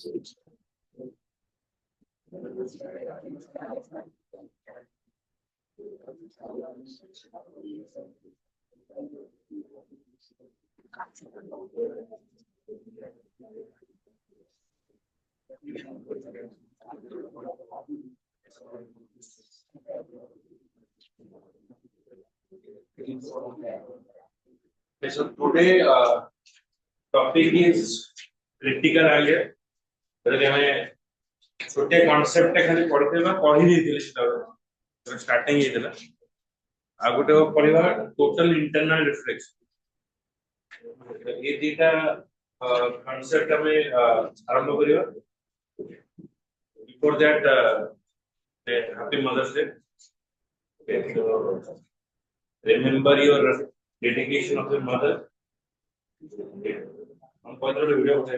So today topic is critical idea. जैसे हमें छोटे कॉन्सेप्ट खाली पढ़ते बा पढ़ी देथिले सेटा स्टार्टिंग हेतला आ गोटे पढ़िबा टोटल इंटरनल रिफ्लेक्शन ये दीटा कॉन्सेप्ट हमें आरंभ करियो before that happy mother's day remember your dedication of your mother हम पढ़ते वीडियो उठे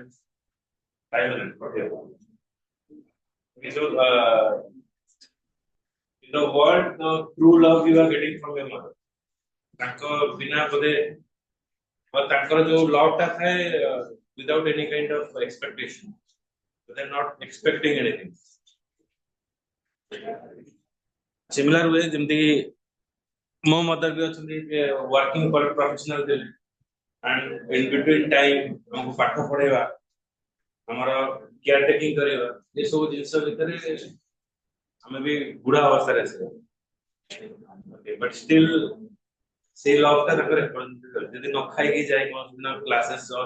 टाइम है okay so in the world the true love you are getting from your mother ताको बिना पदे और ताकर जो लव टा है without any kind of expectation so they're not expecting anything similar way जेमती मो मदर भी अच्छी वर्किंग फॉर प्रोफेशनल थे एंड इन बिटवीन टाइम हमको पाठ पढ़ेगा हमारा केयर टेकिंग करेगा ये सब जिनस भीतर हमें भी बुढ़ा अवस्था रहे बट स्टिल से लव टा यदि न खाई की जाए कोनो क्लासेस और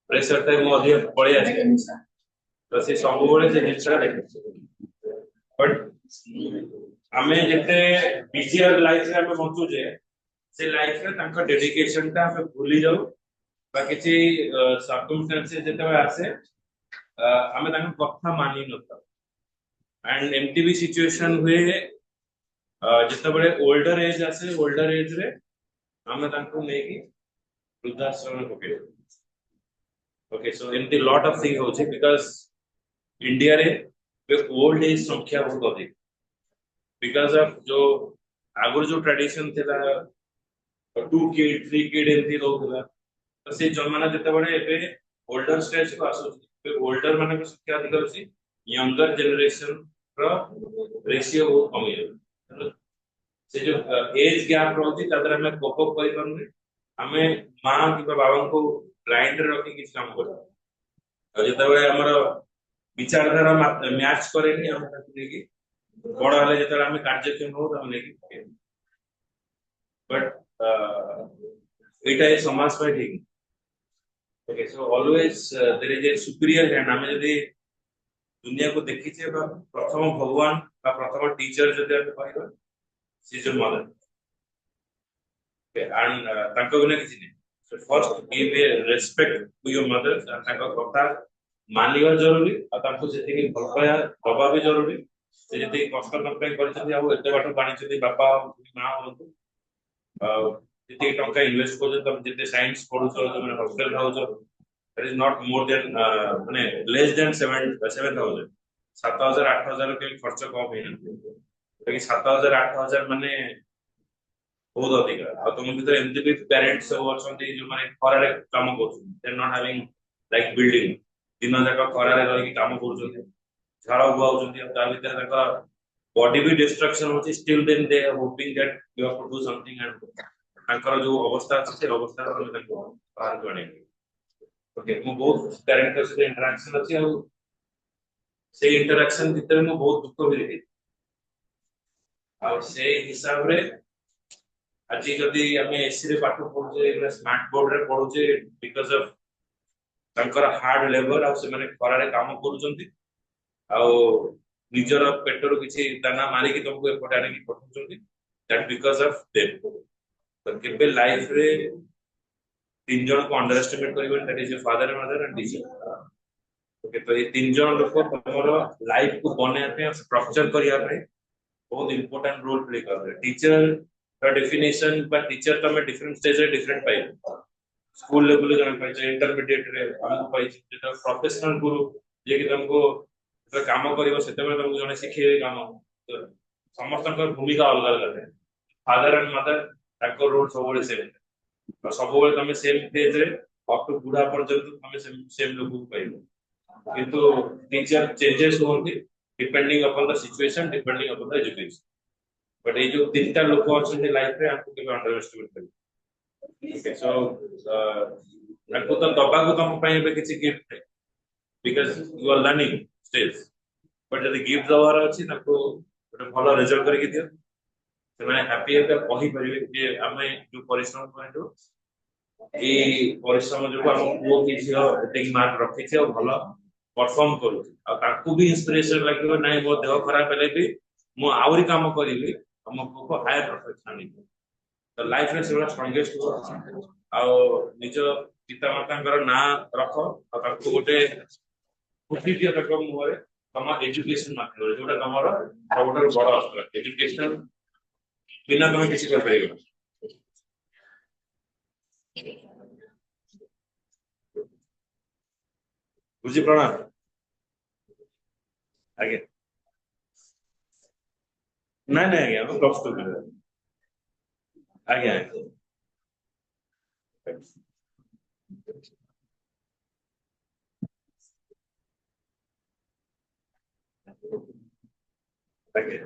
प्रेशर टाइम में अधिक पड़े आसे तो से सब बड़े से जिनसा देखे बट हमें जते बिजियर लाइफ रे हमें बंचू जे से लाइफ रे तांका डेडिकेशन ता हमें भूली जाऊ बा किछि सर्कमस्टेंसेस जते आसे हमें तांका कथा मानी नता एंड एमटीबी सिचुएशन हुए जते बड़े ओल्डर एज आसे ओल्डर एज रे हमें तांको नेकी वृद्धाश्रम पके ओके सो एमटी लॉट ऑफ थिंग होचे बिकॉज़ इंडिया रे ओल्ड एज संख्या बहुत अधिक because of जो आगुर जो ट्रेडिशन थे 2 किड 3 किड एंती लोग होला तो से जमाना जते बड़े एबे ओल्डर स्टेज को आसो ओल्डर माने को संख्या अधिक होसी यंगर जनरेशन रो रेशियो बहुत कम है से जो एज गैप रहती तादर हमें कोप अप करि परने हमें मां कि बाबा को ब्लाइंड रखी किछ काम कर और जते बड़े हमर विचारधारा मैच करेनी हम ताकि कि बड़ वाले जतरा हमें कार्यक्रम हो तो हमने की बट इट इज समाज पर ठीक okay so always there is a superior hand हमें यदि दुनिया को देखि छे प्रथम भगवान का प्रथम टीचर जदि हम कहबा she is your mother okay and ताको बिना किछि नै so first give a respect to your mother ताको कथा मानिवा जरूरी आ ताको जेते कि भल पाया दबा भी जरूरी से जते कष्ट कंपेयर करछथि आ एते बाटो बाणी छथि बापा मां होतो जते टंका इन्वेस्ट कर तब जते साइंस पढु छ जो हॉस्टल रहउ छ that is not more than माने लेस देन 7000 7000 8000 के खर्च कम है लेकिन 7000 8000 माने बहुत अधिक आ तुम भीतर एमती भी पेरेंट्स सब अछंती जो माने खरा रे काम करछ they are not having like building दिन जाका खरा रे रही काम करछ झाड़ा हुआ होती है ता भीतर तका बॉडी भी डिस्ट्रक्शन होती still then they are hoping that you have to do something and ताकर जो अवस्था से अवस्था हम तको बाहर गणेंगे ओके मो बहुत पेरेंट से इंटरेक्शन अछि और से इंटरेक्शन भीतर में बहुत दुख भी देखि और से हिसाब रे आज जदी हमें एसी रे पाठ पढुचे स्मार्ट बोर्ड रे पढुचे because of Takar hard labour और से माने खरा रे काम करूचंती आउ निजर पेटर किछि दाना मारी कि तुमको एपटा ने कि पठौछंती दैट बिकॉज़ ऑफ देम तो केबे लाइफ रे तीन जन को अंडर एस्टिमेट करिबन that is your father mother and teacher okay तो ये तीन जन लोग तमरो लाइफ को बने पे स्ट्रक्चर करिया पे बहुत इंपोर्टेंट रोल प्ले कर रहे टीचर का डेफिनेशन पर टीचर तो मैं डिफरेंट स्टेज रे डिफरेंट पाई स्कूल लेवल जन पाई इंटरमीडिएट रे हम पाई जेटा प्रोफेशनल गुरु जे कि तुमको तो काम करिवो सेते में तुमको जने सिखे काम तो समस्त का भूमिका अलग अलग है फादर एंड मदर ताको रोल सबले सेम और सबले तमे सेम फेज रे अप टू बुढ़ा पर्यंत तमे सेम लोग को पाइबो किंतु टीचर चेंजेस होती depending upon the situation, depending upon the education. But ये जो तीनटा लोक अच्छे लाइफ रे आपको केबे अंडर एस्टिमेट करियो। ओके सो आपको तो दबा को तुम ପାଇଁ ଏବେ କିଛି गिफ्ट है because you are learning stage. But जब गिफ्ट दबार अच्छी ताको ଗୋଟେ ଭଲ ରେଜଲ୍ଟ କରିକି ଦିଅ, ସେମାନେ ହ୍ୟାପି ହେବେ, କହିପାରିବେ ଯେ ଆମେ ଯୋଉ ପରିଶ୍ରମ କରିଛୁ ଏଇ ପରିଶ୍ରମ ଯୋଗୁ ଆମ ପୁଅ କି ଝିଅ ଏତିକି ମାର୍କ ରଖିଛି ଆଉ ଭଲ परफॉर्म କରୁଛି, ଆଉ ତାଙ୍କୁ ବି ଇନ୍ସପିରେସନ ଲାଗିବ ନାଇଁ ମୋ ଦେହ ଖରାପ ହେଲେ ବି ମୁଁ ଆହୁରି କାମ କରିବି ଆମ ପୁଅକୁ ହାୟର ପ୍ରଫେସନ ନେଇକି। ତ ଲାଇଫରେ ସେଗୁଡ଼ା ଷ୍ଟ୍ରଙ୍ଗେଷ୍ଟ ହୁଅ, ଆଉ ନିଜ ପିତା ମାତାଙ୍କର ନାଁ ରଖ, ଆଉ ତାଙ୍କୁ ଗୋଟେ ଖୁସି ଦିଅ ତାଙ୍କ ମୁହଁରେ ତମ ଏଜୁକେସନ ମାଧ୍ୟମରେ, ଯୋଉଟା ତମର ସବୁଠାରୁ ବଡ ଅସ୍ତ୍ର। ଏଜୁକେସନ ବିନା ତମେ କିଛି କରିପାରିବ। ବୁଝି ପ୍ରଣାମ ଆଜ୍ଞା। ନାଇଁ ନାଇଁ ଆଜ୍ଞା ମୁଁ ପ୍ଲସ୍ ଟୁ ଆଜ୍ଞା ଆଜ୍ଞା। ଆଜ୍ଞା।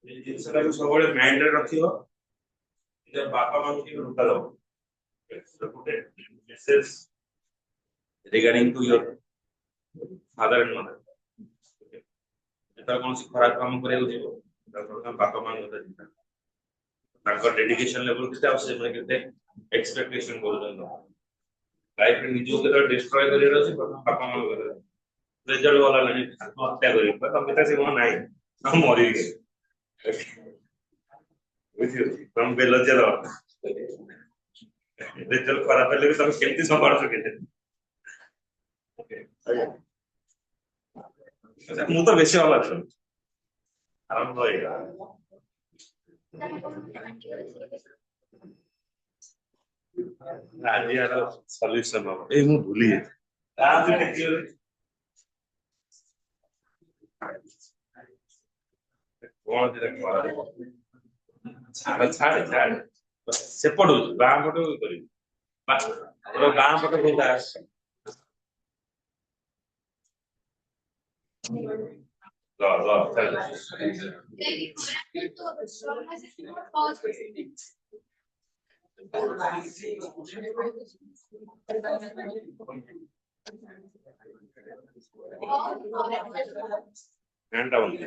ଏଇ ଜିନିଷଟାକୁ ସବୁବେଳେ ମାଇଣ୍ଡରେ ରଖିବ, ନିଜ ବାପା ମାଙ୍କୁ କେବେ ଧୋକା ଦବ। ଗୋଟେ message regarding to your father and mother. ଯେତେବେଳେ କୌଣସି ଖରାପ କାମ କରିବାକୁ ଯିବ ସେତେବେଳେ ବାପା ମାଙ୍କ କଥା ଚିନ୍ତା, ତାଙ୍କର ଡେଡିକେସନ ଲେଭେଲ କେତେ ଆଉ ସେମାନେ କେତେ ଏକ୍ସପେକ୍ଟେସନ କରୁଛନ୍ତି ଲାଇଫରେ ନିଜକୁ କେତେବେଳେ ଡିଷ୍ଟ୍ରୟ କରିବାର ଅଛି ପ୍ରଥମେ ବାପା ମାଙ୍କ କଥା। ରେଜଲ୍ଟ ଭଲ ହେଲାଣି ଆତ୍ମହତ୍ୟା କରିବି ତମେ ତ ସେ କଣ ନାହିଁ ଆଉ ମରିବି ବୁଝିପାରୁଛି ତମେ ବେଲଜ୍ୟା ଦବା ରେଜଲ୍ଟ ଖରାପ ହେଲେ ବି ତମେ କେମିତି ସମ୍ଭାଳୁଛ କେତେ। ମୁଁ ତ ବେଶୀ ଅଲଗା ଆରମ୍ଭ ହେଇଗଲା। ଆଜି ଆର ସଲ୍ୟୁସନ ହବ ଏଇ ମୁଁ ଭୁଲି ଯାଇଛି କଣ ଛାଡ ଛାଡ ଛାଡ ସେପଟୁ ଗାଁ ପଟୁ କରିବି ଗାଁ ପଟ କୋଉଟା ଆସ ଘଣ୍ଟା ବନ୍ଦ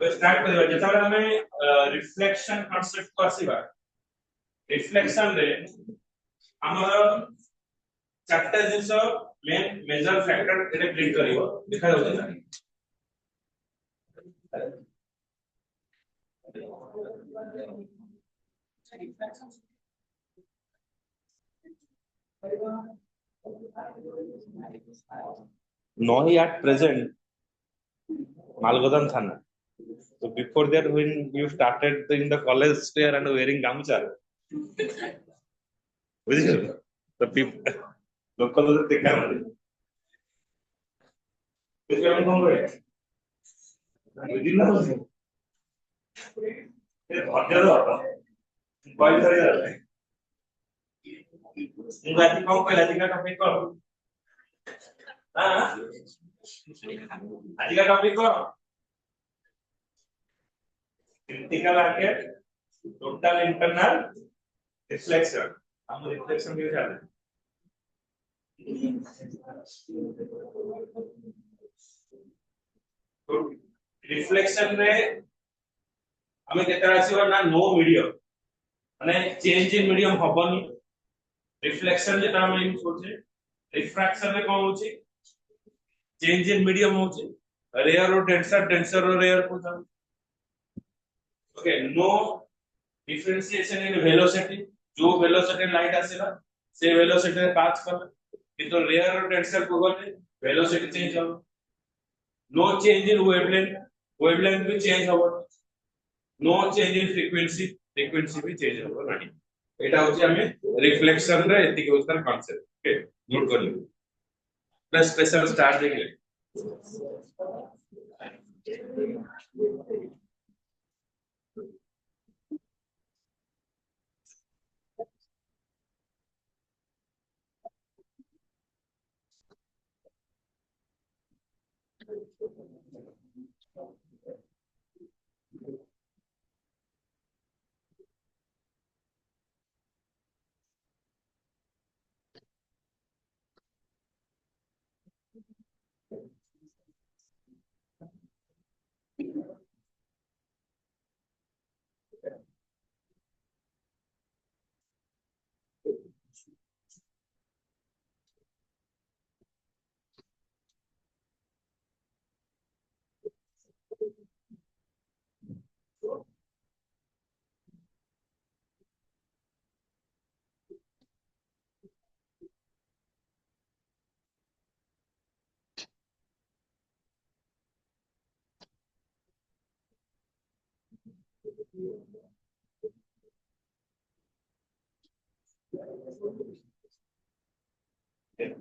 स्टार्ट करिवा जेताबेले हमें रिफ्लेक्शन कांसेप्ट को आसीबा रिफ्लेक्शन रे हमर चारटा जिंस मेन मेजर फैक्टर एटा क्लिक करिवो देखा जाउछ ना Nohi at present, Malgodan Thana. So before that, when you started in the college there and wearing gamcha, the people local देखा मुझे इसके हम कौन गए दिन ना मुझे ये बहुत ज्यादा होता बाइक सारी जाते हैं इंग्लिश कौन पहला दिखा टॉपिक को हाँ आज का टॉपिक को critical angle total internal reflection हम रिफ्लेक्शन के जाते हैं तो रिफ्लेक्शन में हमें केते आसीबो ना नो मीडियम माने चेंज इन मीडियम हबनी रिफ्लेक्शन जेटा हम यूज करछे रिफ्रैक्शन में कोन होची चेंज इन मीडियम होची रेयर और डेंसर और रेयर को जाओ okay no differentiation in velocity जो वेलोसिटी लाइट आसेला से वेलोसिटी रे पास कर किंतु रेयर और डेंसर को गले वेलोसिटी चेंज हो नो चेंज इन वेवलेंथ भी चेंज हो नो चेंज इन फ्रीक्वेंसी भी चेंज हो नाही एटा होची हमें रिफ्लेक्शन रे एतिक होतार कांसेप्ट ओके नोट कर लो प्लस स्पेशल स्टार्ट देखले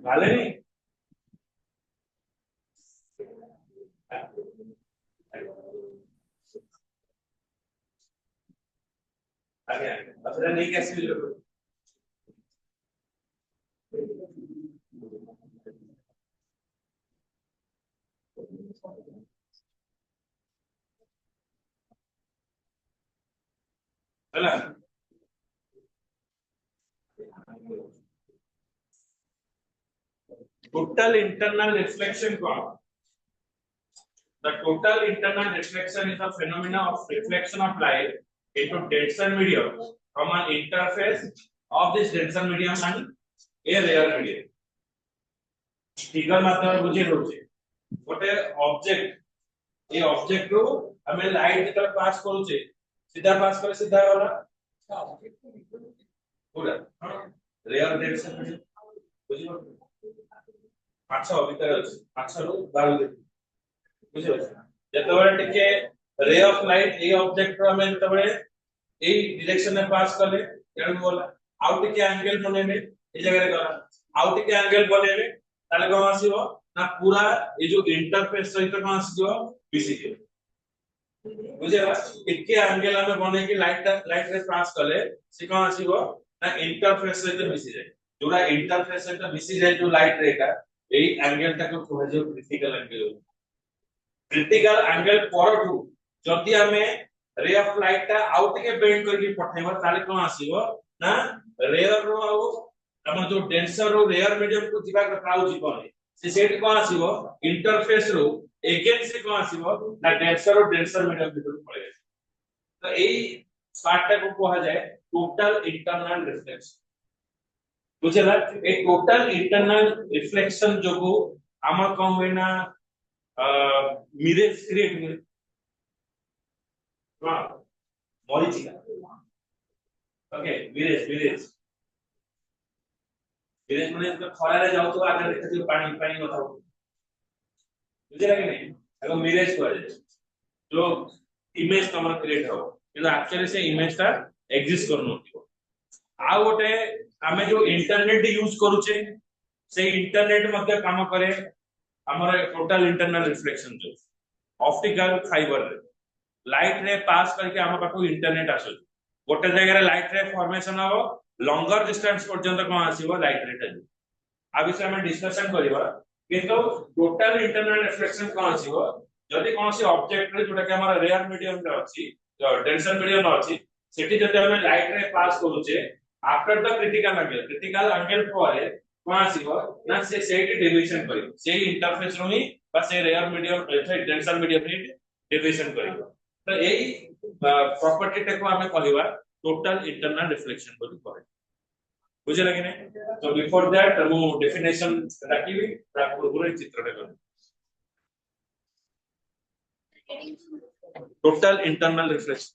वाले नहीं आगे अब नहीं कैसे वीडियो चला total internal reflection कौन the total internal reflection is a phenomena of reflection of light into denser medium from an interface of this denser medium and a rare medium figure माध्यम बुझे होचे गोटे ऑब्जेक्ट ए ऑब्जेक्ट रो हमें light जब पास करूचे सीधा पास करे सीधा वाला पूरा रेयर डेंसर मीडियम बुझियो माछा भीतर अछि माछा रो बाहर दे बुझियो जतबे टिके ray of light a object रो हमें तबे ए डायरेक्शन में पास करले तेणु बोला आउ टिके एंगल बनेबे ए जगह रे करा आउ टिके एंगल बनेबे ताले कोन आसीबो ना पूरा ए जो इंटरफेस सहित कोन आसीबो बीसीके बुझेला टिके एंगल हमें बने के लाइट रे पास करले से कोन आसीबो ना इंटरफेस सहित मिसी जाय जोड़ा इंटरफेस सहित मिसी जाय जो लाइट रेटा এই অ্যাঙ্গেলটাকে কোহাযো ক্রিটিক্যাল অ্যাঙ্গেল ক্রিটিক্যাল অ্যাঙ্গেল পরঠু যদি আমি রে অফ লাইটটা আউট থেকে বেন্ড করিকি পঠাইবা তাহলে কোন আসিবো না রেয়ার रो আউ हम जो डेंसर रो रेयर मीडियम को जिबा কথা আউ জীবনে সে সেট কোন আসিবো इंटरफेस रो एगेन से कोन আসিবো না डेंसर और डेंसर मीडियम ভিতর পড়ে যাবে তো এই পার্টটা কো কোহা যায় টোটাল ইন্টারনাল রিফ্লেকশন बुझेला ए टोटल इंटरनल रिफ्लेक्शन जोगु आमा कम होइना मिरेज क्रिएट करे हां मरीचिका ओके मिरेज माने तो खरा रे जाउ तो आगे देखि पानी पानी न थाउ ବୁଝିଲା କି ନାହିଁ ତାକୁ ମିରେଜ କୁହାଯାଏ जो इमेज तमर क्रिएट हो କିନ୍ତୁ actually से इमेज टा एग्जिस्ट करनथिबो आ गोटे आमे जो इंटरनेट यूज करूचे से इंटरनेट मध्ये काम करे हमर टोटल इंटरनल रिफ्लेक्शन जो ऑप्टिकल फाइबर लाइट रे पास करके हम पाखो इंटरनेट आसो गोटे जगह रे लाइट रे फॉर्मेशन हो लॉन्गर डिस्टेंस पर्यंत कोन आसीबो लाइट रे टा आ विषय हम डिस्कशन करिवा किंतु टोटल इंटरनल रिफ्लेक्शन कोन आसीबो जदि कोनसी ऑब्जेक्ट रे जोटा कि हमर रेयर मीडियम रे अछि डेंसर मीडियम अछि सेठी जदि हम लाइट रे पास करूचे आफ्टर द क्रिटिकल एंगल पर कोन आसीबो ना से सेठी डेविएशन करिवो से इंटरफेस रो ही बा से रेयर मीडियम डेंसर मीडियम रे डेविएशन करिवो तो एई प्रॉपर्टी टेको हमें कहवा टोटल इंटरनल रिफ्लेक्शन बोली कहै बुझे लगे नहीं तो बिफोर दैट मु डेफिनेशन रखिबी ता पूरा चित्र रे total internal reflection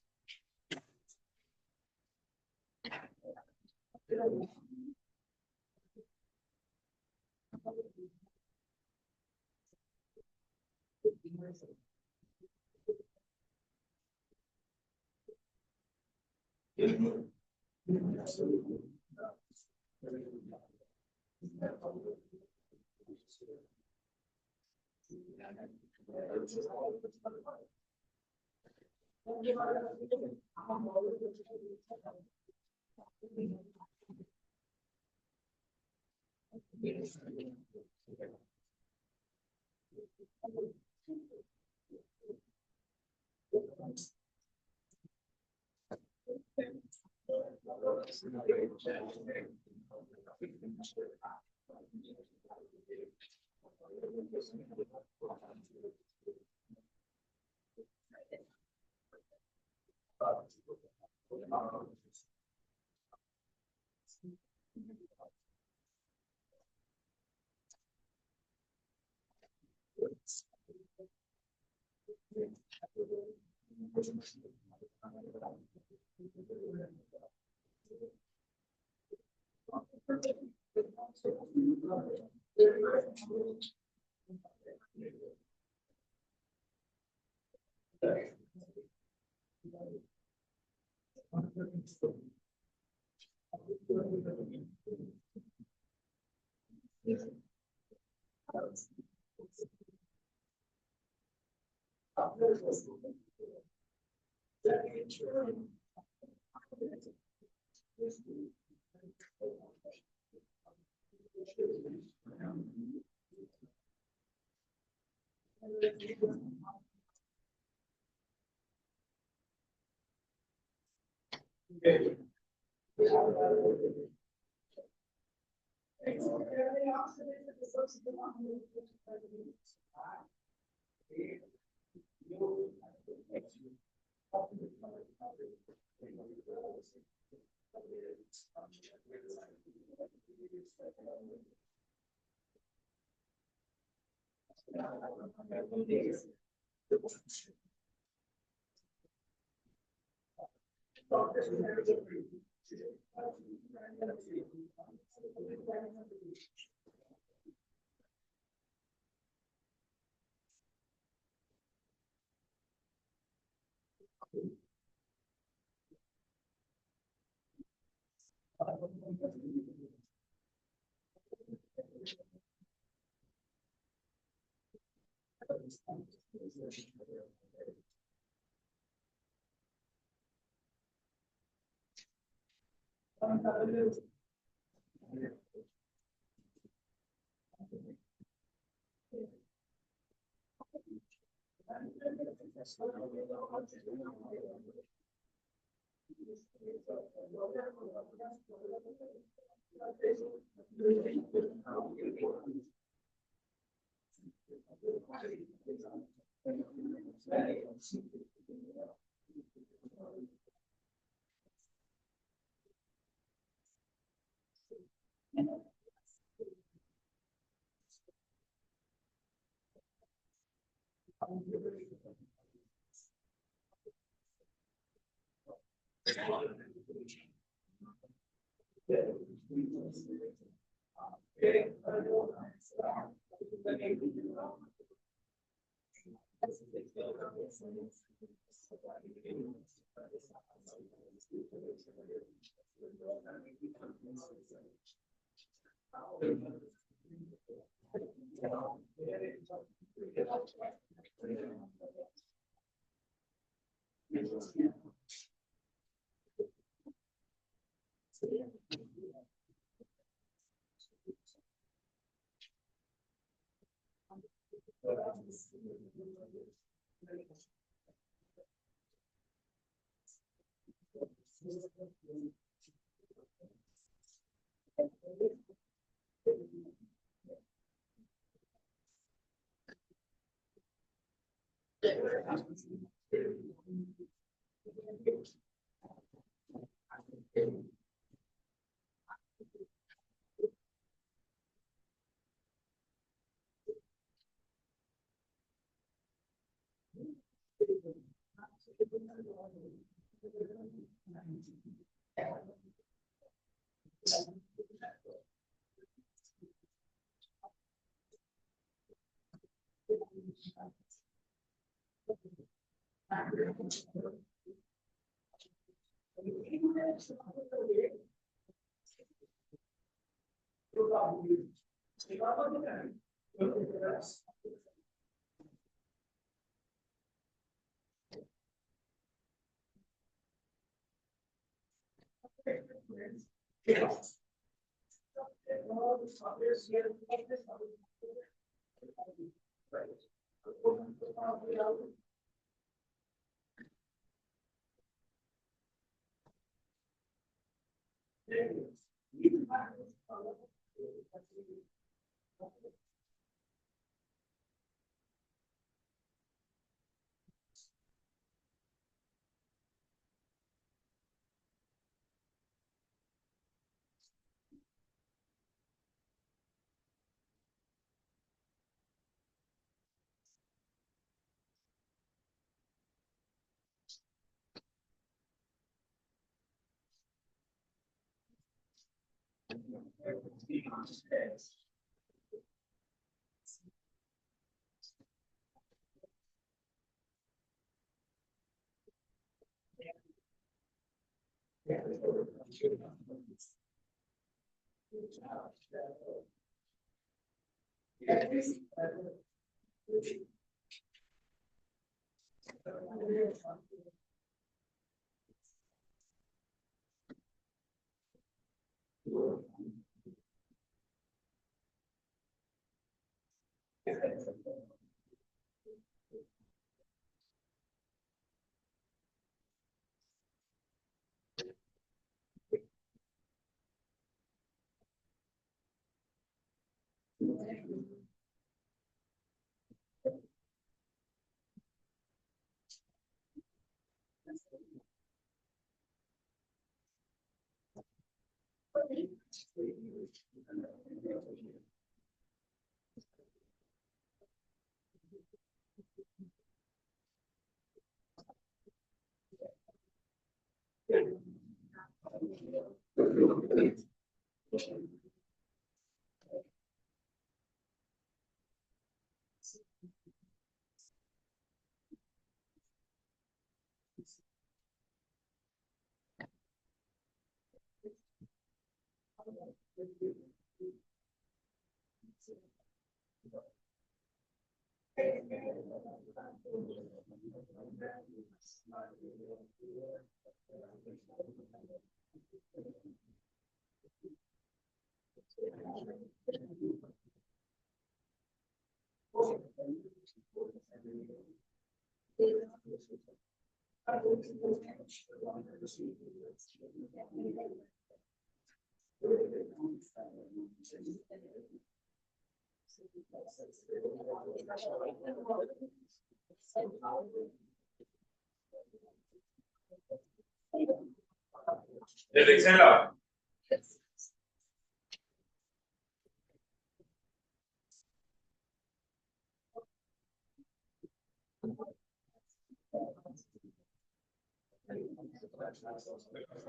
Exhale.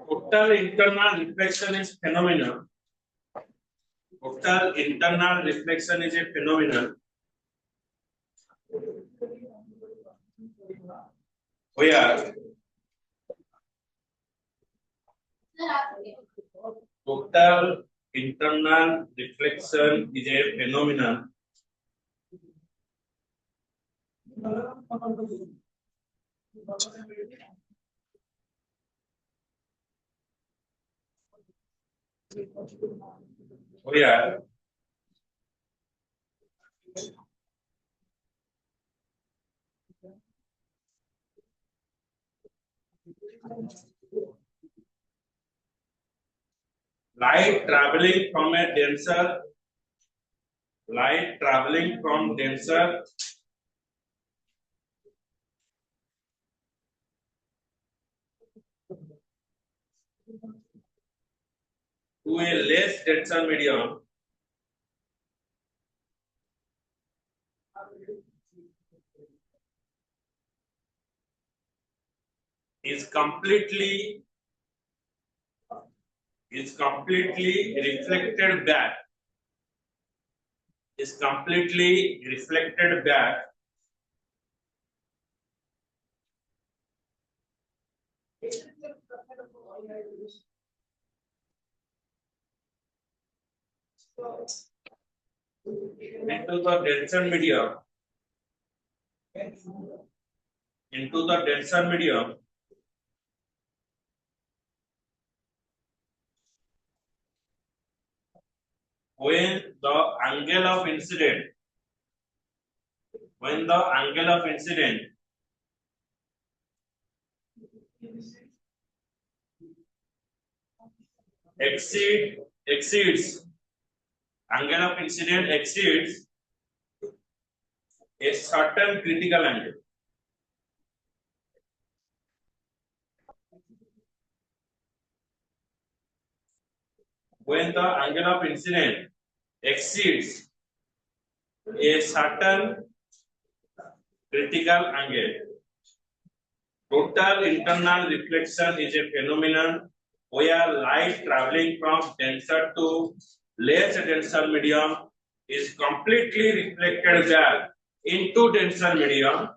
Total internal reflection is phenomenal. Total internal reflection is a phenomenon where total internal reflection is a phenomenon where light traveling from denser to a less denser medium is completely reflected back into the denser medium when the angle of incident exceeds a certain critical angle. When the angle of incident exceeds a certain critical angle, total internal reflection is a phenomenon where light traveling from denser to less denser medium is completely reflected back into denser medium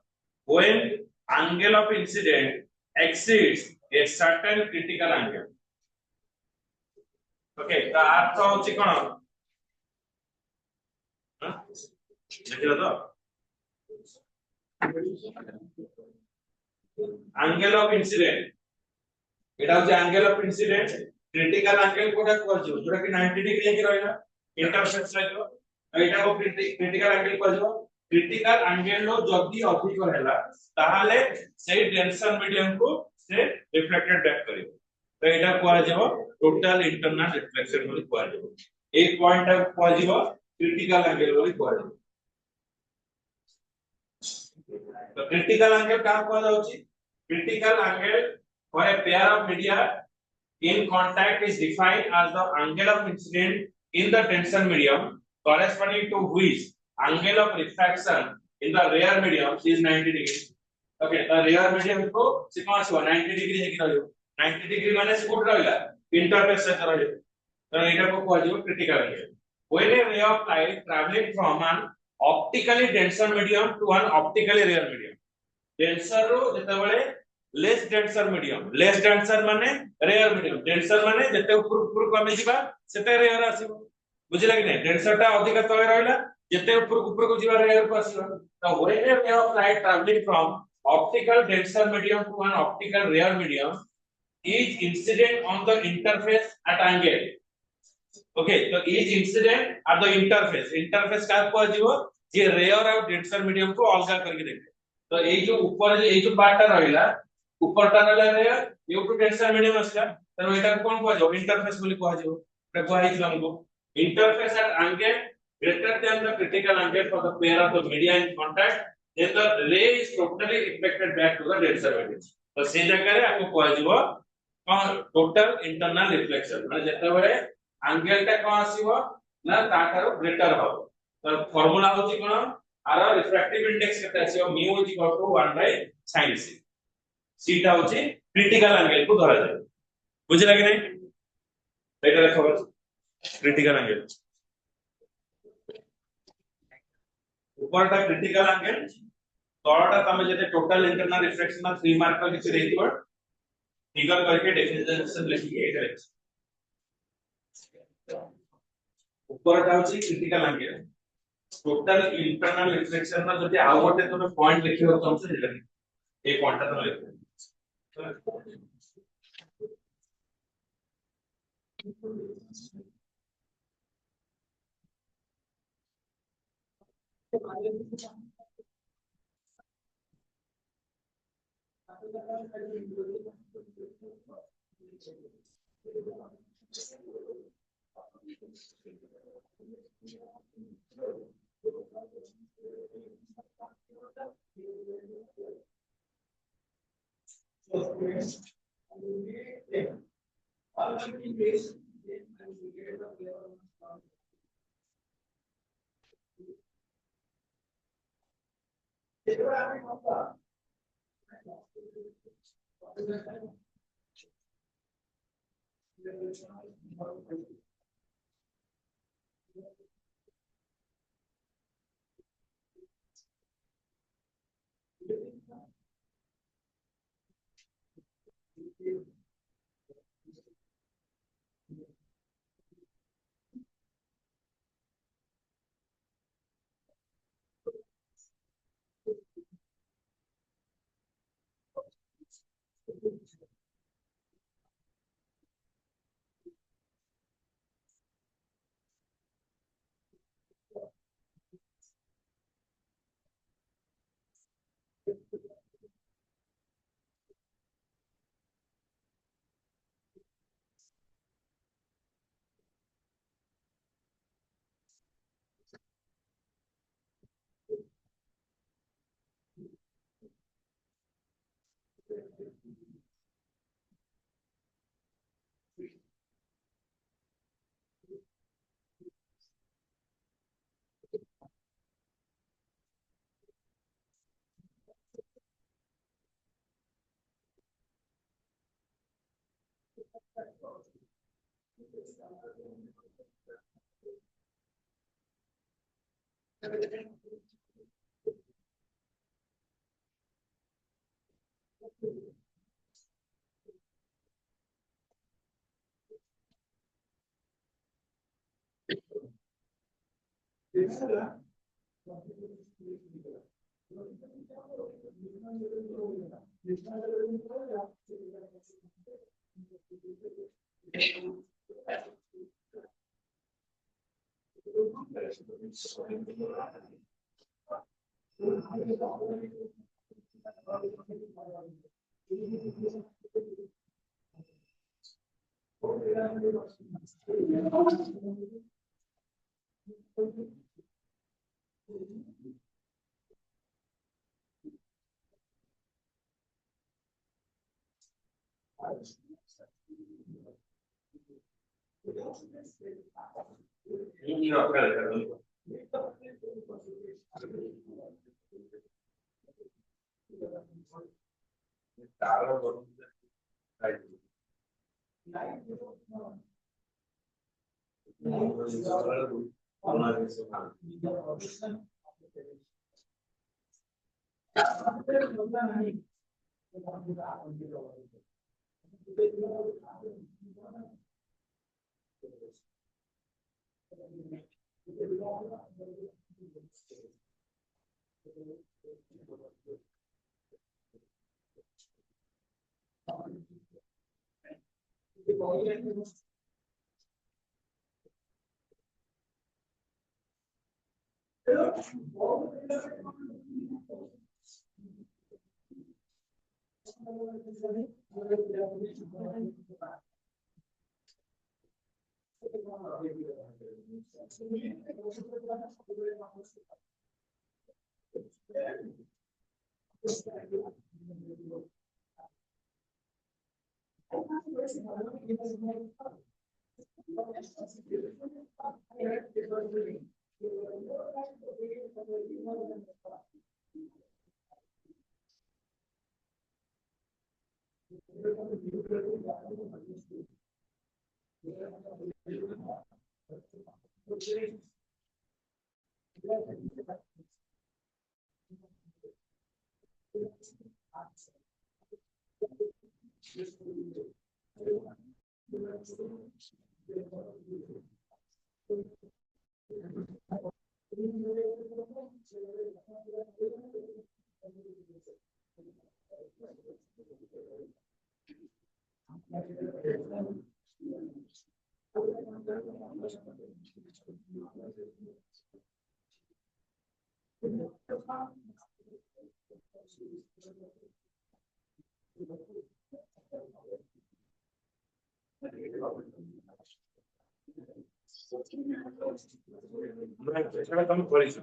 when angle of incident exceeds a certain critical angle. Okay, the अर्थ होची कोन देखिलो तो angle of incident एटा होची angle of incident critical angle Kota कहजो जोटा कि 90 degree के रहला intercept रहलो एटा को critical angle कहजो critical angle लो जदी अधिक रहला ताहाले सेही डेंसर मीडियम को से रिफ्लेक्टेड बैक करिवो तो एटा कहजो टोटल इंटरनल रिफ्लेक्शन बोली कहजो एक पॉइंट कहजो क्रिटिकल एंगल बोली कहजो तो क्रिटिकल एंगल का कहजाउची critical angle for a pair of media in contact is defined as the angle of incident in the denser medium corresponding to which angle of refraction in the rare medium is 90 degree. Okay, the rare medium को से कौन सा 90 degree है कि रहियो 90 degree माने से code रहला इंटरफेस से रहियो तो एटा को कहजो critical angle. When a ray of light traveling from an optically denser medium to an optically rare medium denser रो जते बळे less denser medium less denser माने rare medium denser माने जते ऊपर ऊपर को हमें जीवा सेते rare आसीबो बुझिला कि नै denser टा अधिक तळे रहला जते ऊपर को जीवा rare को आसीबो तो when a ray of light traveling from optical denser medium to an optical rare medium is incident on the interface at angle. Okay, तो is incident at the interface का को जीवो जे rare और denser medium को अलग करके देखे तो ए जो ऊपर ए जो पार्ट रहला ऊपर टा रहला rare ये टू denser medium असला तो एटा कोन को जो इंटरफेस बोली को जो एटा को आइछ हमको interface at angle greater than the critical angle for the pair of the media in contact then the ray is totally reflected back to the denser medium तो से जगह रे आपको को जीवो टोटल इंटरनल रिफ्लेक्शन माने जते बळे एंगल टा कोन आसीबो ना ताठारो ग्रेटर हो तो फार्मूला होची कोन आर रिफ्रैक्टिव इंडेक्स केते आसीबो mu = 1/sin c c टा होची क्रिटिकल एंगल को धरा जाय बुझिला कि नै एटा खबर क्रिटिकल एंगल ऊपर टा क्रिटिकल एंगल तळटा तमे जते टोटल इंटरनल रिफ्लेक्शन 3 मार्क का किसी रेखियो फिगर करके डेफिनेशन लिखिए एटा ऊपर टा होची critical angle total internal reflection ना जति आउ गोटे तमे पॉइंट लिखियो चाहछो हेला ए पॉइंट ता तमे लिखो সেটা তো আমি করেছি।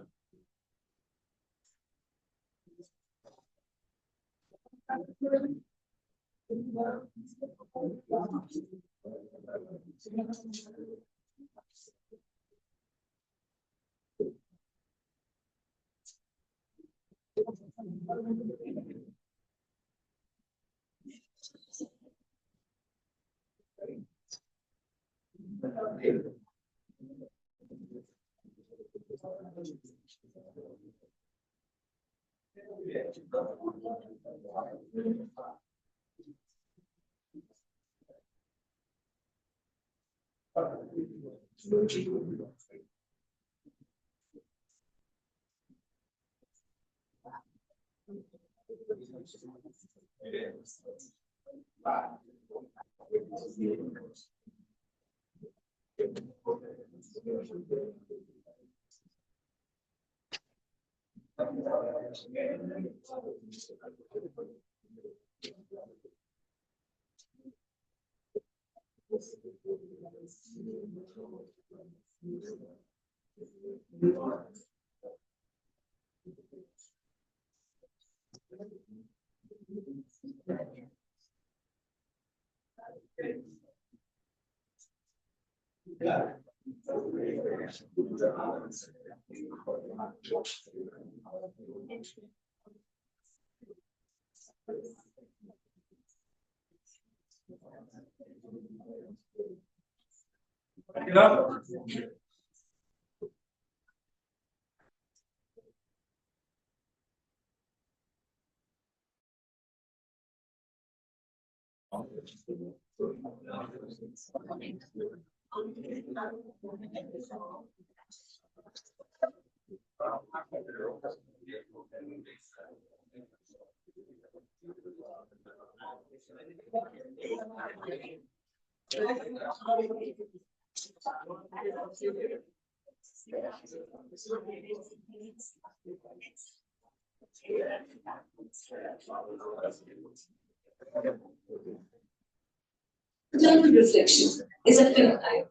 Internal reflection is a phenomenon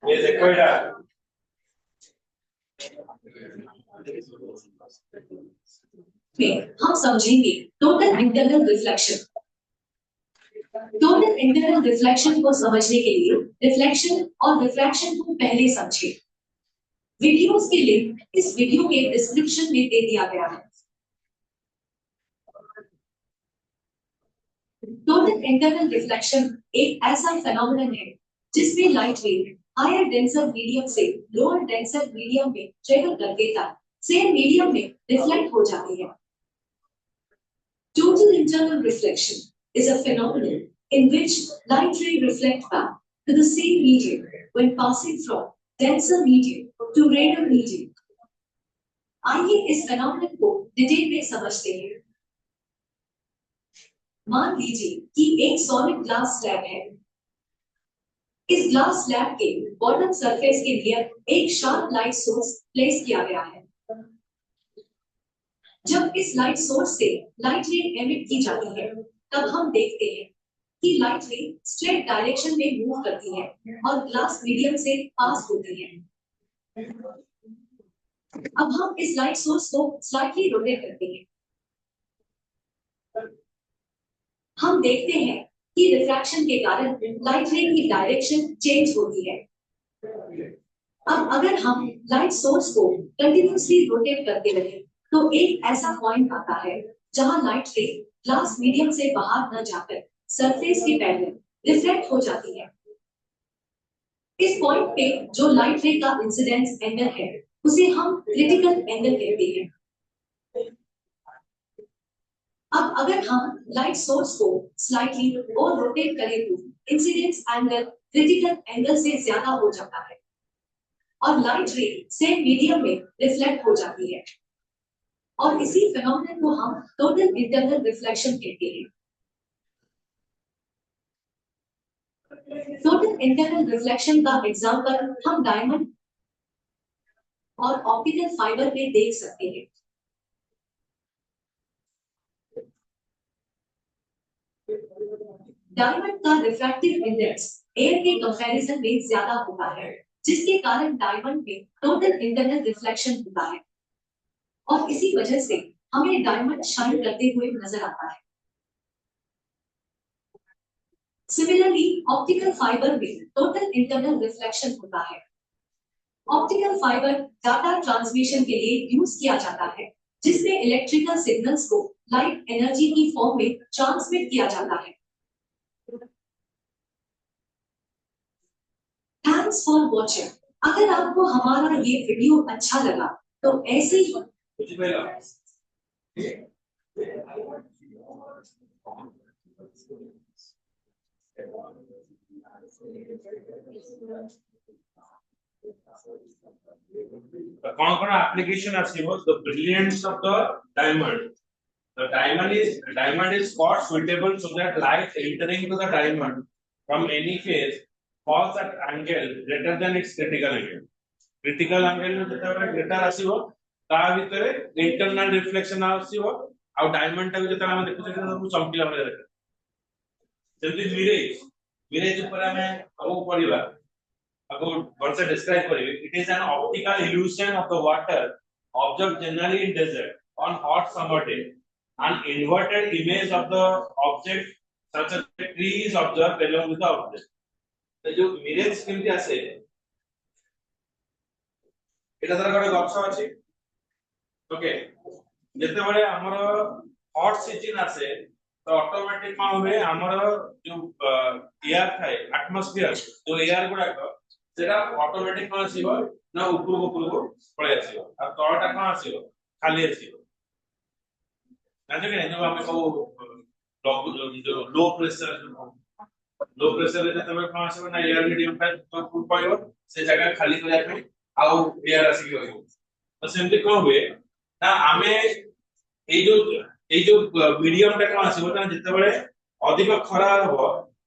ये देखो यार में हम समझेंगे total internal reflection. Total internal reflection को समझने के लिए रिफ्लेक्शन और रिफ्रैक्शन को पहले समझें। वीडियोस के लिंक इस वीडियो के डिस्क्रिप्शन में दे दिया गया है। टोटल इंटरनल रिफ्लेक्शन एक ऐसा फेनोमेनन है जिसमें light ray higher denser medium से लोअर डेंसर मीडियम में ट्रेवल करके तक सेम मीडियम में रिफ्लेक्ट हो जाती है। Total internal reflection is a phenomenon in which light ray reflect back to the same medium when passing from denser medium to rarer medium. आइए इस phenomenon को डिटेल में समझते हैं। मान लीजिए कि एक सॉलिड ग्लास स्लैब है। इस ग्लास स्लैब के बॉटम सरफेस के लिए एक शार्प लाइट सोर्स प्लेस किया गया है। जब इस लाइट सोर्स से लाइट रे एमिट की जाती है तब हम देखते हैं कि लाइट रे स्ट्रेट डायरेक्शन में मूव करती है और ग्लास मीडियम से पास होती है। अब हम इस लाइट सोर्स को स्लाइटली रोटेट करते हैं। हम देखते हैं कि रिफ्रैक्शन के कारण लाइट रे की डायरेक्शन चेंज होती है। अब अगर हम लाइट सोर्स को कंटिन्यूअसली रोटेट करते रहें तो एक ऐसा पॉइंट आता है जहां लाइट रे ग्लास मीडियम से बाहर न जाकर सरफेस के पैरेलल रिफ्लेक्ट हो जाती है। इस पॉइंट पे जो लाइट रे का इंसिडेंस एंगल है उसे हम क्रिटिकल एंगल कहते हैं। अब अगर हम लाइट सोर्स को स्लाइटली और रोटेट करें तो इंसिडेंस एंगल क्रिटिकल एंगल से ज्यादा हो जाता है और लाइट रे सेम मीडियम में रिफ्लेक्ट हो जाती है और इसी फिनोमेनन को हम टोटल इंटरनल रिफ्लेक्शन कहते हैं। टोटल इंटरनल रिफ्लेक्शन का एग्जांपल हम डायमंड और ऑप्टिकल फाइबर में देख सकते हैं। डायमंड का रिफ्रैक्टिव इंडेक्स एयर के कंपैरिजन में ज्यादा होता है, जिसके कारण डायमंड में टोटल इंटरनल रिफ्लेक्शन होता है और इसी वजह से हमें डायमंड शाइन करते हुए नजर आता है। सिमिलरली ऑप्टिकल फाइबर में टोटल इंटरनल रिफ्लेक्शन होता है। ऑप्टिकल फाइबर डाटा ट्रांसमिशन के लिए यूज किया जाता है, जिसमें इलेक्ट्रिकल सिग्नल्स को लाइट एनर्जी की फॉर्म में ट्रांसमिट किया जाता है। Thanks for watching. अगर आपको हमारा ये वीडियो अच्छा लगा तो ऐसे ही कौन कौन application ଆସିବ the brilliance of the diamond. The diamond is spot suitable so that light entering to the diamond from any phase falls at angle greater than its critical angle. Critical angle ଯେତେବେଳେ greater ଆସିବ ତା ଭିତରେ internal reflection ଆସିବ ଆଉ diamond ଟାକୁ ଯେତେବେଳେ ଆମେ ଦେଖୁଛେ ସବୁ ଚମକିଲା ଭଳିଆ ଦେଖାଯାଏ। ଯେମିତି mirage ଉପରେ ଆମେ ଆମକୁ ପଢିବା आपको वर्ड से डिस्क्राइब करेंगे। It is an optical illusion of the water observed generally in desert on hot summer day. An inverted image of the object such as the tree is observed along with the object. तो जो mirage केमती आसे এটা ধর ଗୋଟେ ଗଛ ଅଛି okay ଯେତେ ବେଳେ ଆମର hot season आसे तो ऑटोमेटिक कौन हुए हमर जो एयर थाए एटमॉस्फेयर जो एयर गुडा सेटा ऑटोमेटिक कौन आसीबो ना ऊपर को पळे आसीबो आ तळटा कौन आसीबो खाली आसीबो जाने के जो हमें जो लो प्रेशर रे तमे कौन आसीबो ना एयर मीडियम पे तो पाइबो से जगह खाली कर जाय आउ एयर आसी होइबो तो सेमते कौन हुए ना हमें ए जो मीडियम टा कौन आसीबो ना जते बळे अधिक खरा हो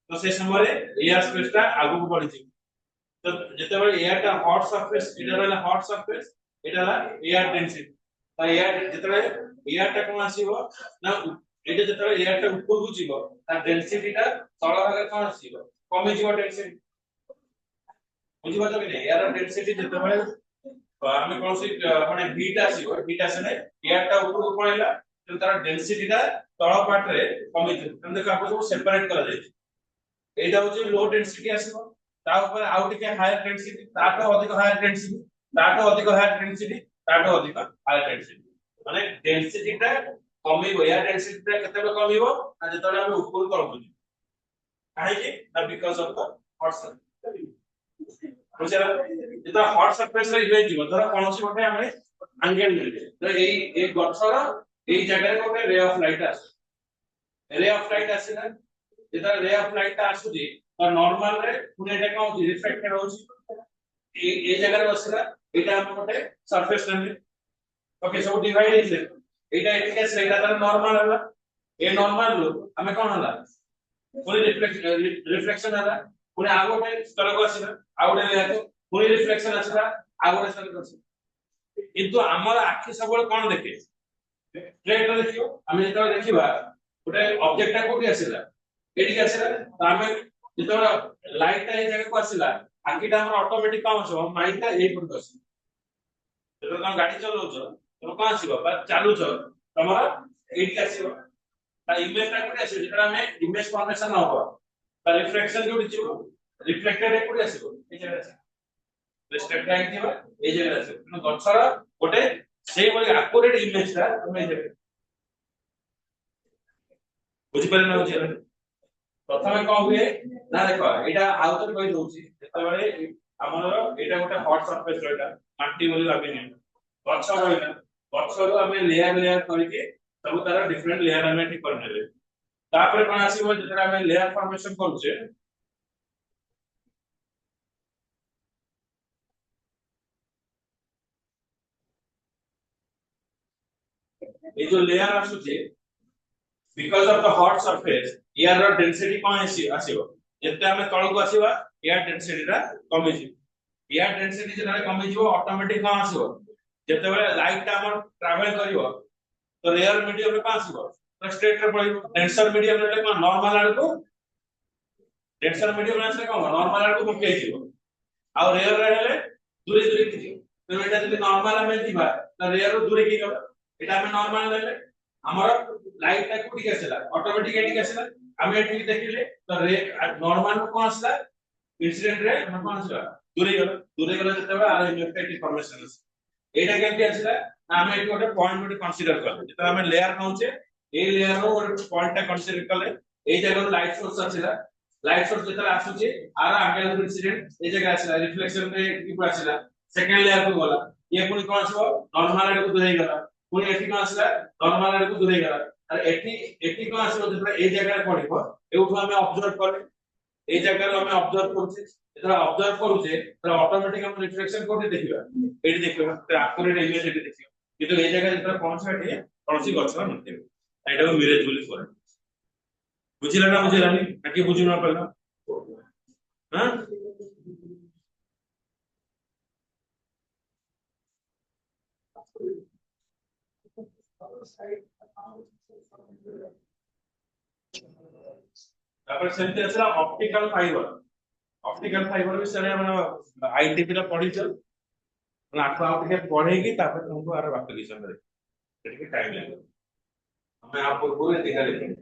तो से समय एयर स्पेस टा आगु को बढ़ी तो जते बळे एयर टा हॉट सरफेस इधर वाला हॉट सरफेस इधर वाला एयर डेंसिटी तो एयर जते बळे एयर टा कौन आसीबो ना एटा जते बळे एयर टा ऊपर को जीवो ता डेंसिटी टा तळ भाग कौन आसीबो कमी जीवो डेंसिटी बुझी बात कि एयर डेंसिटी जते बळे हमें कौन सी माने हीट आसे एयर टा ऊपर को पळेला तो तार डेंसिटी टा तळ पार्ट रे कमी जे हम देखो आपको सब सेपरेट करा जाय एटा होची लो डेंसिटी आसीबो ता ऊपर आउट के हायर डेंसिटी ताटो अधिक हायर डेंसिटी ताटो अधिक हायर डेंसिटी ताटो अधिक हायर डेंसिटी माने डेंसिटी टा कमी एयर डेंसिटी टा केते कमीबो आ जतले हम ऊपर करबो काहे कि ना because of the hot surface बुझला जेता हॉट सरफेस रे इमेज जीव धर कोनोसी गोटे हमें एंगल मिले तो एई गछर एई जगह रे गोटे रे ऑफ लाइट आसे ना जेता रे ऑफ लाइट आसु जी तो नॉर्मल रे पुने एटा कोन रिफ्लेक्टेड होची ए जगह रे बसला एटा हम गोटे सरफेस रे ओके सब डिवाइड हेले एटा एटिकेस एटा तर नॉर्मल हला ए नॉर्मल लो हमें कोन हला पुने रिफ्लेक्शन हला पुने आगो पे स्तर को आसीना आउडे लेतो पुने रिफ्लेक्शन आसीला आगो स्तर को आसी किंतु हमर आखि सबल कोन देखे स्ट्रेट रे देखियो हम जेता देखिबा गोटे ऑब्जेक्ट टा कोठी आसीला एठी आसीला तो हमें जेता लाइट टा ए जगह को आसीला आखिटा हमर ऑटोमेटिक काम हो माइंड टा ए पर आसी जेता तुम गाड़ी चलाउछ तो कोन आसीबो बा चालुछ तमरा एठी आसीबो ता इमेज टा कोठी आसी जेता हमें इमेज फॉर्मेशन हो ता रिफ्लेक्शन जोडी छिबो रिफ्लेक्टेड ए कोठी आसीबो ए जगह आसी रिफ्लेक्टेड लाइट दिबा ए जगह आसीबो तो गछर गोटे से बोले एक्यूरेट इमेज ता तुम ए जगह बुझी पारे ना बुझी प्रथमे कोन हुए ना देखो एटा आउटर कहि दोछि जेते बेले हमर एटा गोटे हॉट सरफेस रहला माटी बोली भाबिने गछ रहला गछ रो हमें लेयर करके सब तार डिफरेंट लेयर हमें ठीक कर नेबे तापर कोन आसीबो जेते हमें लेयर फॉर्मेशन करूछे ये जो लेयर आसुची because of the hot surface air ର density कौन आसीबो जते हम तळ को आसीबा air density रा कमी जी air density जते कमी जीवो ऑटोमेटिक कौन आसीबो जते बेले लाइट ता हमर ट्रैवल करिवो तो रेयर मीडियम रे कौन आसीबो तो स्ट्रेट रे पड़िबो डेंसर मीडियम रे कौन नॉर्मल आड़ को डेंसर मीडियम रे आसे कौन नॉर्मल आड़ को पके जीवो आ रेयर रे हेले दूरी दूरी की तो एटा जति नॉर्मल हमें जीवा तो रेयर रो दूरी की गला एटा हमें नॉर्मल लेले हमर लाइट ता कुटी केसला ऑटोमेटिक एटी केसला हमें एटी देखिले तो रे नॉर्मल में कौन आसला इंसिडेंट रे हम कौन आसला दूरी गला जते बे आर इफेक्ट इनफॉरमेशन एटा केमति आसला हमें एटी गोटे पॉइंट गोटे कंसीडर कर जते हमें लेयर नउचे ए लेयर रो गोटे पॉइंट ता कंसीडर करले ए जगह लाइट सोर्स आसला लाइट सोर्स जते आसुचे आर एंगल इंसिडेंट ए जगह आसला रिफ्लेक्शन रे की आसला सेकंड लेयर को गला ये पुनी कौन आसबो नॉर्मल रे को दूरी गला पुनी एटी कौन आसला नॉर्मल रे को दूरी गला अरे एटी कौन आसबो जते ए जगह रे पड़िबो एउठो हमें ऑब्जर्व करे ए जगह रे हमें ऑब्जर्व करूचे जेतरा ऑब्जर्व करूचे तो ऑटोमेटिक हम रिफ्लेक्शन कोठी देखिबा एटी देखिबा तो एक्यूरेट इमेज एटी देखिबा किंतु ए जगह जेतरा पहुंचबाटी कौनसी गछरा नथिबो एटा को मिरेज बोली करे बुझिला ना कि बुझु ना पड़ला हां तापर सेमते असला ऑप्टिकल फाइबर भी सरे हम आईटीपी ला पढी छ आठवा आपके पढ़ेगी तापर तुमको आर बाकी विषय में देखिए टाइम लगेगा हमें आपको पूरे दिखा देंगे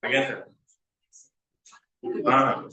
आगे सर हाँ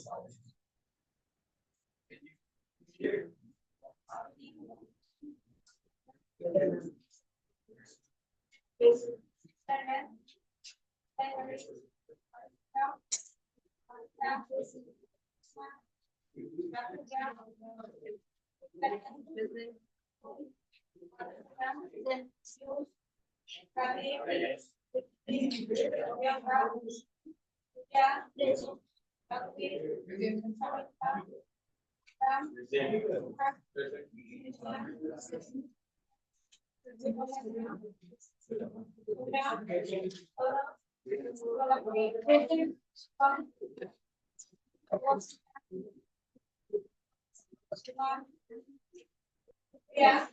Yeah.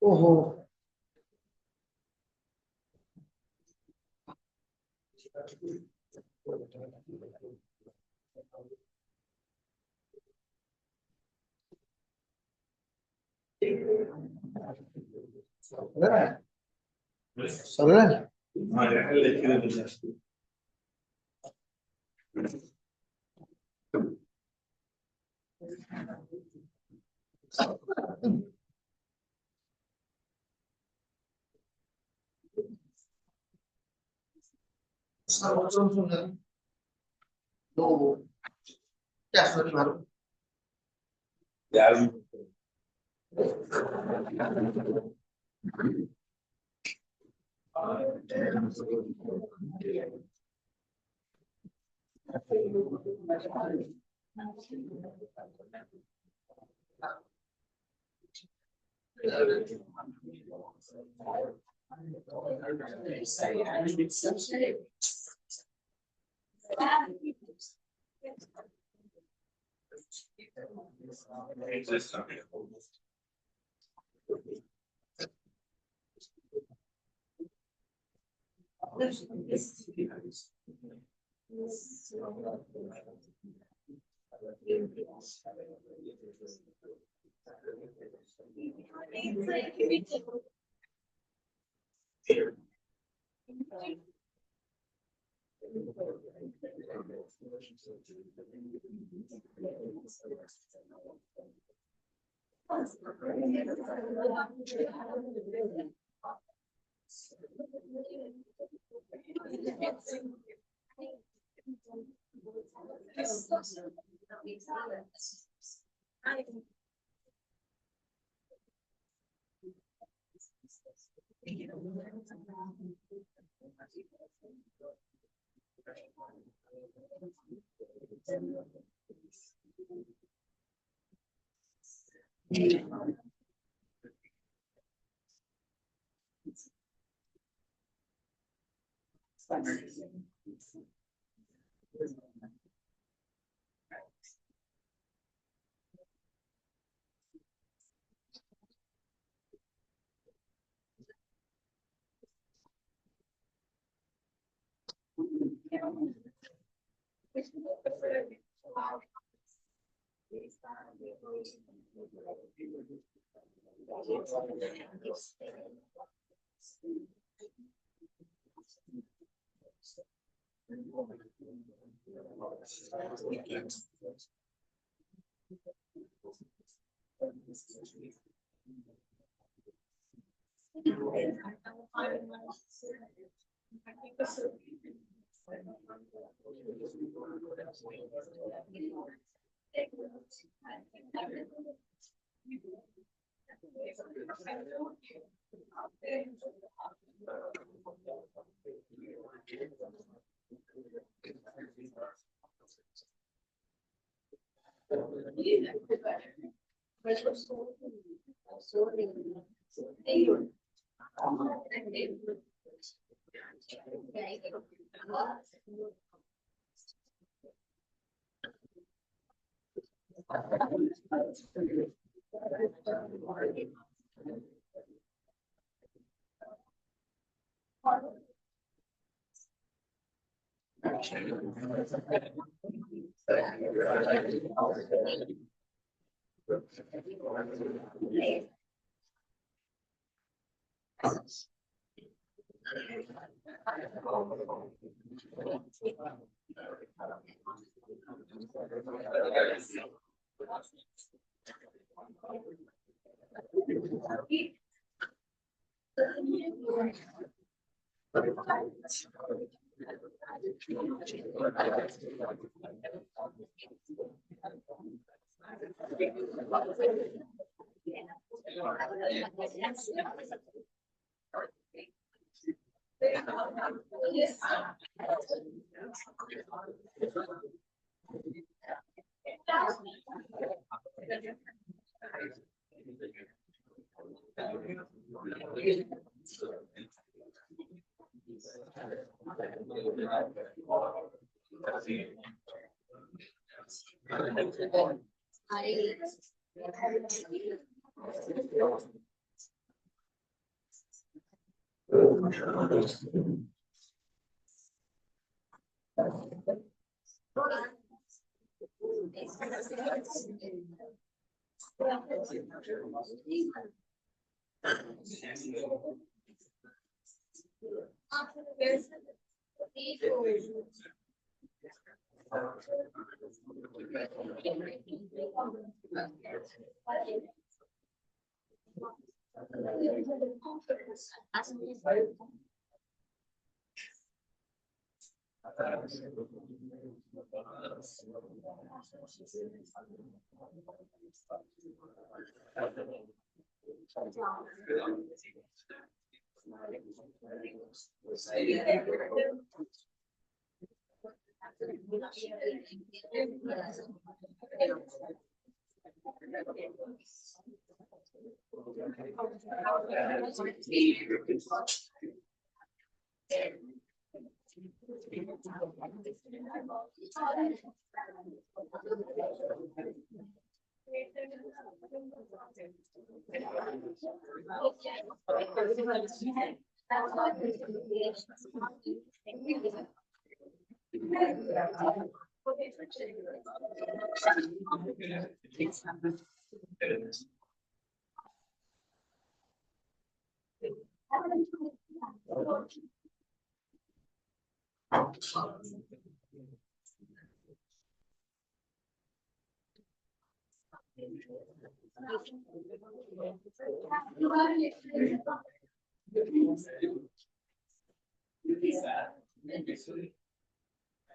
ओहो चल रहा है दो क्या सॉरी मारो यार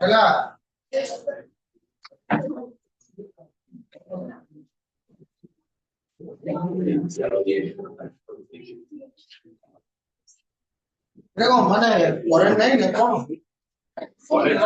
चला देखो मैंने फॉरेन नहीं देखा Foreign